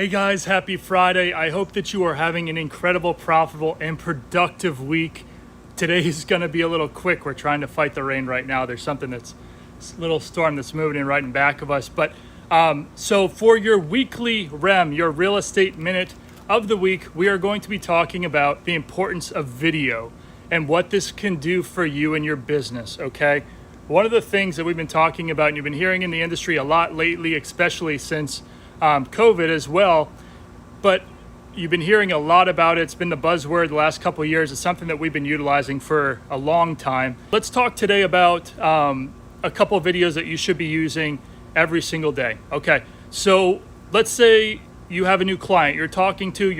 Hey guys, happy Friday. I hope that you are having an incredible, profitable, and productive week. Today is going to be a little quick. We're trying to fight the rain right now. There's something a little storm that's moving in right in back of us. But so for your weekly REM, your real estate minute of the week, we are going to be talking about the importance of video and what this can do for you and your business, okay? One of the things that we've been talking about and you've been hearing in the industry a lot lately, especially since COVID as well, but you've been hearing a lot about it. It's been the buzzword the last couple of years. It's something that we've been utilizing for a long time. Let's talk today about a couple of videos that you should be using every single day. Okay, so let's say you have a new client you're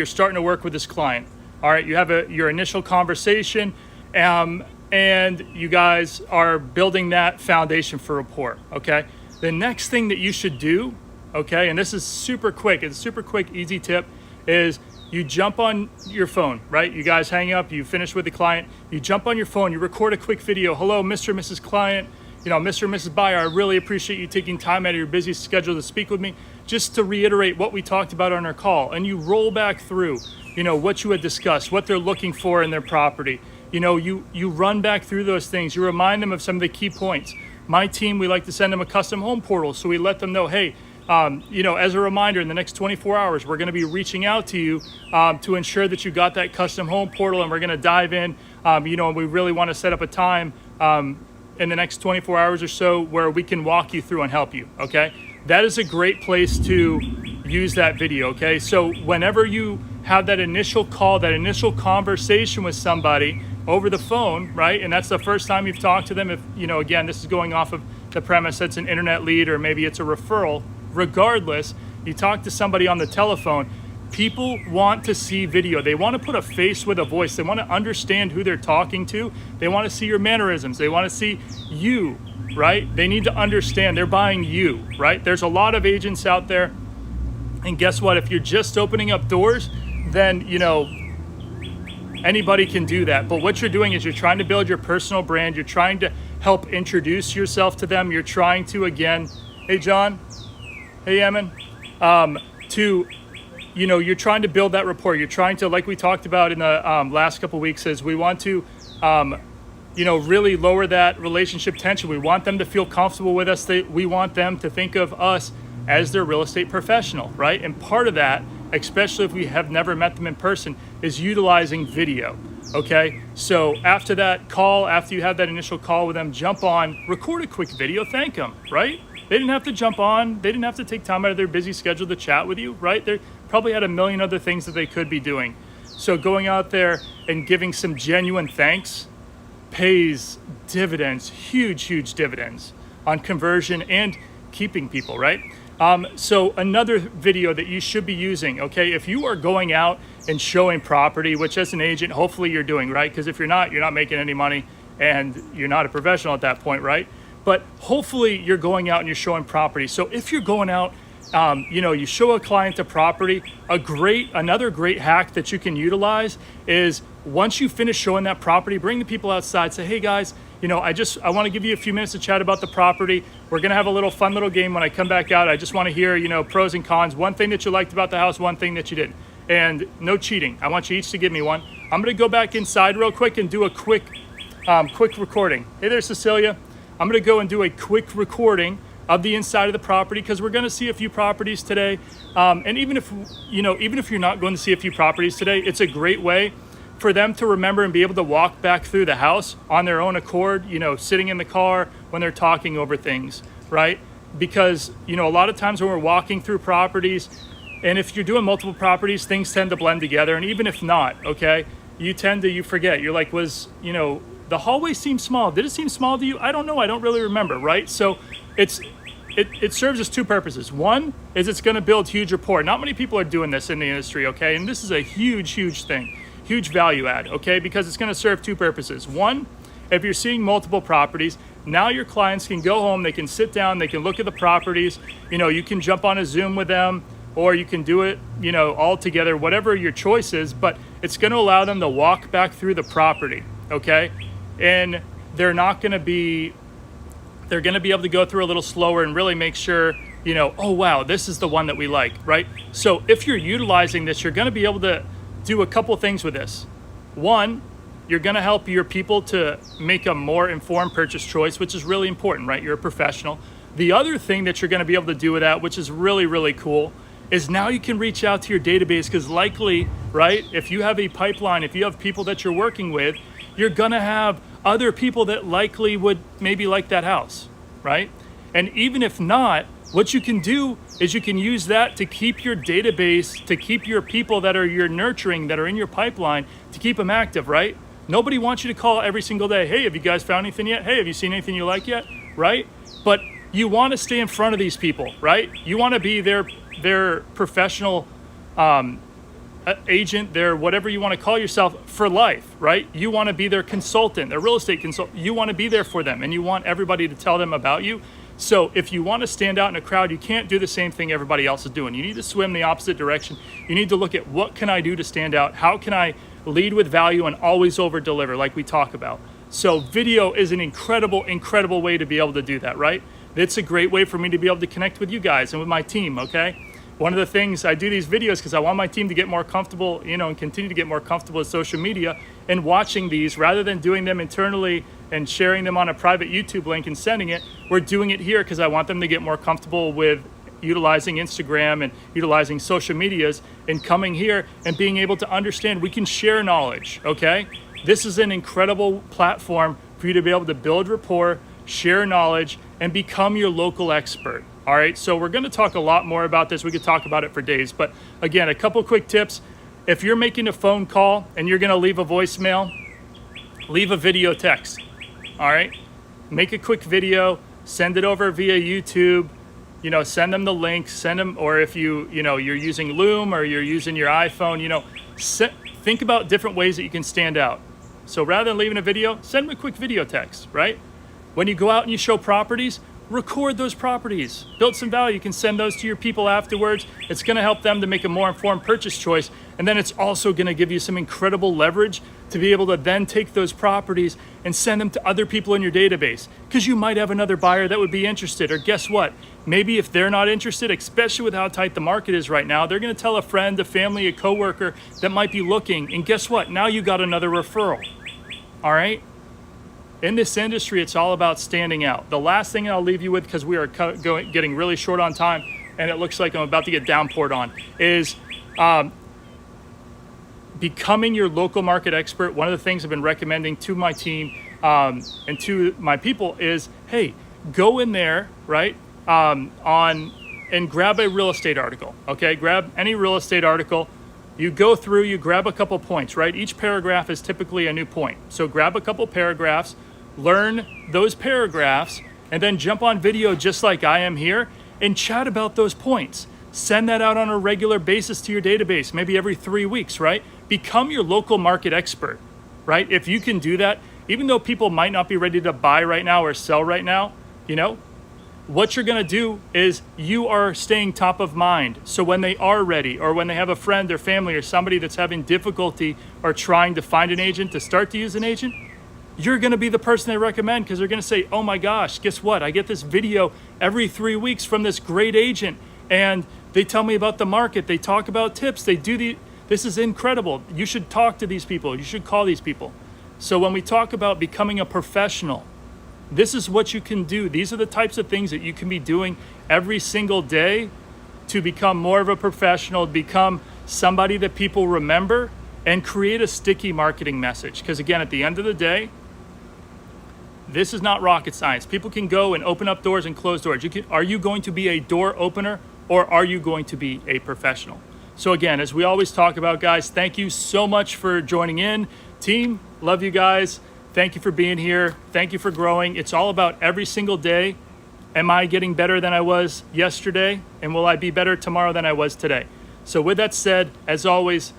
starting to work with this client. All right, you have your initial conversation and you guys are building that foundation for rapport, okay? The next thing that you should do, okay, and this is super quick, it's a super quick, easy tip, is you jump on your phone, right? You guys hang up, you finish with the client, you jump on your phone, you record a quick video. Hello, Mr. and Mrs. Client, Mr. and Mrs. Buyer, I really appreciate you taking time out of your busy schedule to speak with me, just to reiterate what we talked about on our call. And you roll back through, what you had discussed, what they're looking for in their property. You run back through those things. You remind them of some of the key points. My team, we like to send them a custom home portal. So we let them know, hey, as a reminder, in the next 24 hours, we're going to be reaching out to you to ensure that you got that custom home portal, and we're going to dive in, and we really want to set up a time in the next 24 hours or so where we can walk you through and help you, okay? That is a great place to use that video, okay? So whenever you have that initial call, that initial conversation with somebody over the phone, right? And that's the first time you've talked to them. If, again, this is going off of the premise that's an internet lead or maybe it's a referral. Regardless, you talk to somebody on the telephone, people want to see video. They want to put a face with a voice. They want to understand who they're talking to. They want to see your mannerisms. They want to see you, right? They need to understand they're buying you, right? There's a lot of agents out there. And guess what? If you're just opening up doors, then, anybody can do that. But what you're doing is you're trying to build your personal brand. You're trying to help introduce yourself to them. You're trying to, again, hey, John, hey, Emin, you're trying to build that rapport. You're trying to, like we talked about in the last couple of weeks, is we want to, really lower that relationship tension. We want them to feel comfortable with us. We want them to think of us as their real estate professional, right? And part of that, especially if we have never met them in person, is utilizing video, okay? So after that call, after you have that initial call with them, jump on, record a quick video, thank them, right? They didn't have to jump on. They didn't have to take time out of their busy schedule to chat with you, right? They probably had a million other things that they could be doing. So going out there and giving some genuine thanks pays dividends, huge dividends on conversion and keeping people, right? So another video that you should be using, okay, if you are going out and showing property, which as an agent, hopefully you're doing, right? Because if you're not making any money and you're not a professional at that point, right? But hopefully you're going out and you're showing property. So if you're going out, you show a client a property, another great hack that you can utilize is once you finish showing that property, bring the people outside, say, hey guys, I want to give you a few minutes to chat about the property. We're going to have a little fun little game when I come back out. I just want to hear, pros and cons, one thing that you liked about the house, one thing that you didn't. And no cheating. I want you each to give me one. I'm going to go back inside real quick and do a quick recording. Hey there, Cecilia. I'm going to go and do a quick recording of the inside of the property because we're going to see a few properties today. And even if you're not going to see a few properties today, it's a great way for them to remember and be able to walk back through the house on their own accord, sitting in the car when they're talking over things, right? Because, a lot of times when we're walking through properties, and if you're doing multiple properties, things tend to blend together. And even if not, okay, you forget. You're like, the hallway seems small. Did it seem small to you? I don't know. I don't really remember, right? So it serves as two purposes. One is it's going to build huge rapport. Not many people are doing this in the industry, okay? And this is a huge thing. Huge value add, okay? Because it's going to serve two purposes. One, if you're seeing multiple properties, now your clients can go home, they can sit down, they can look at the properties, you can jump on a Zoom with them, or you can do it, all together, whatever your choice is, but it's going to allow them to walk back through the property, okay? And they're going to be able to go through a little slower and really make sure oh wow, this is the one that we like, right? So if you're utilizing this, you're going to be able to do a couple things with this. One, you're going to help your people to make a more informed purchase choice, which is really important, right? You're a professional. The other thing that you're going to be able to do with that, which is really, really cool, is now you can reach out to your database, because likely, right, if you have a pipeline, if you have people that you're working with, you're going to have other people that likely would maybe like that house, right? And even if not, what you can do is you can use that to keep your database, to keep your people that are you're nurturing, that are in your pipeline, to keep them active, right? Nobody wants you to call every single day. Hey, have you guys found anything yet? Hey, have you seen anything you like yet? Right? But you want to stay in front of these people, right? You want to be their professional agent, their whatever you want to call yourself for life, right? You want to be their consultant, their real estate consultant. You want to be there for them, and you want everybody to tell them about you. So if you want to stand out in a crowd, you can't do the same thing everybody else is doing. You need to swim the opposite direction. You need to look at, what can I do to stand out? How can I lead with value and always over deliver, like we talk about? So video is an incredible, incredible way to be able to do that, right? It's a great way for me to be able to connect with you guys and with my team, okay? One of the things I do these videos because I want my team to get more comfortable, and continue to get more comfortable with social media and watching these, rather than doing them internally and sharing them on a private YouTube link and sending it. We're doing it here because I want them to get more comfortable with utilizing Instagram and utilizing social medias, and coming here and being able to understand we can share knowledge, okay? This is an incredible platform for you to be able to build rapport, share knowledge, and become your local expert. All right, so we're going to talk a lot more about this. We could talk about it for days, but again, a couple quick tips. If you're making a phone call and you're going to leave a voicemail, leave a video text. All right, make a quick video, send it over via YouTube. Send them the link. Send them, or if you're using Loom or you're using your iPhone, think about different ways that you can stand out. So rather than leaving a video, send them a quick video text. Right? When you go out and you show properties, record those properties, build some value. You can send those to your people afterwards. It's going to help them to make a more informed purchase choice. And then it's also going to give you some incredible leverage to be able to then take those properties and send them to other people in your database, because you might have another buyer that would be interested. Or guess what? Maybe if they're not interested, especially with how tight the market is right now, they're going to tell a friend, a family, a coworker that might be looking. And guess what? Now you got another referral. All right? In this industry, it's all about standing out. The last thing I'll leave you with, because we are getting really short on time, and it looks like I'm about to get downpoured on, is becoming your local market expert. One of the things I've been recommending to my team and to my people is, hey, go in there, right, and grab a real estate article, okay? Grab any real estate article. You go through, you grab a couple points, right? Each paragraph is typically a new point. So grab a couple paragraphs, learn those paragraphs, and then jump on video just like I am here and chat about those points. Send that out on a regular basis to your database, maybe every 3 weeks, right? Become your local market expert, right? If you can do that, even though people might not be ready to buy right now or sell right now, what you're going to do is you are staying top of mind. So when they are ready, or when they have a friend or family or somebody that's having difficulty or trying to find an agent to start to use an agent, you're going to be the person they recommend, because they're going to say, oh my gosh, guess what? I get this video every 3 weeks from this great agent, and they tell me about the market. They talk about tips. This is incredible. You should talk to these people. You should call these people. So when we talk about becoming a professional, this is what you can do. These are the types of things that you can be doing every single day to become more of a professional, become somebody that people remember, and create a sticky marketing message. Because again, at the end of the day, this is not rocket science. People can go and open up doors and close doors. Are you going to be a door opener, or are you going to be a professional? So again, as we always talk about, guys, thank you so much for joining in. Team, love you guys. Thank you for being here. Thank you for growing. It's all about every single day. Am I getting better than I was yesterday? And will I be better tomorrow than I was today? So with that said, as always,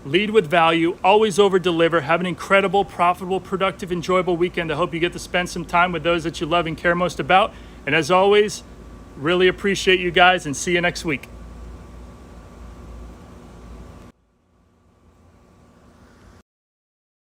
lead with value, always over deliver. Have an incredible, profitable, productive, enjoyable weekend. I hope you get to spend some time with those that you love and care most about. And as always, really appreciate you guys, and see you next week.